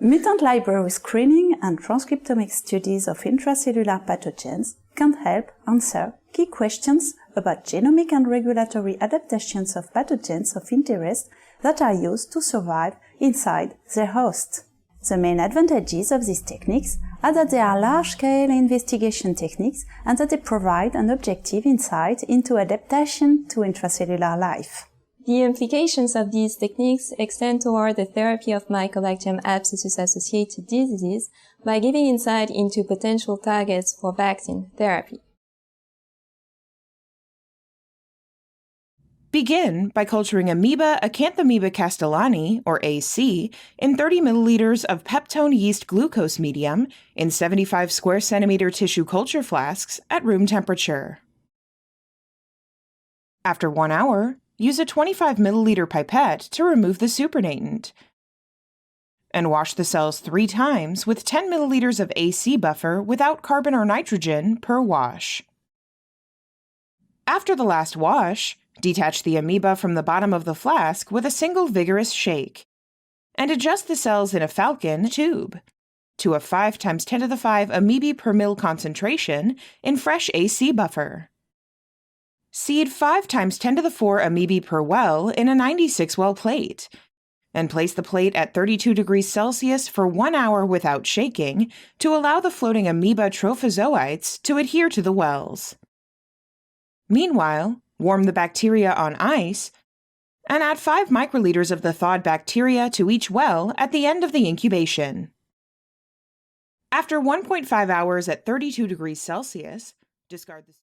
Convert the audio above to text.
Mutant library screening and transcriptomic studies of intracellular pathogens can help answer key questions about genomic and regulatory adaptations of pathogens of interest that are used to survive inside their host. The main advantages of these techniques are that they are large-scale investigation techniques and that they provide an objective insight into adaptation to intracellular life. The implications of these techniques extend toward the therapy of Mycobacterium abscessus-associated diseases by giving insight into potential targets for vaccine therapy. Begin by culturing Amoeba acanthamoeba castellani, or AC, in 30 milliliters of peptone yeast glucose medium in 75 square centimeter tissue culture flasks at room temperature. After 1 hour, use a 25 milliliter pipette to remove the supernatant, and wash the cells 3 times with 10 milliliters of AC buffer without carbon or nitrogen per wash. After the last wash, detach the amoeba from the bottom of the flask with a single vigorous shake, and adjust the cells in a falcon tube to a 5 × 10 to the 5 amoebae per mil concentration in fresh AC buffer. Seed 5 × 10 to the 4 amoebae per well in a 96 well plate, and place the plate at 32 degrees Celsius for 1 hour without shaking to allow the floating amoeba trophozoites to adhere to the wells. Meanwhile, warm the bacteria on ice, and add 5 microliters of the thawed bacteria to each well at the end of the incubation. After 1.5 hours at 32 degrees Celsius, discard the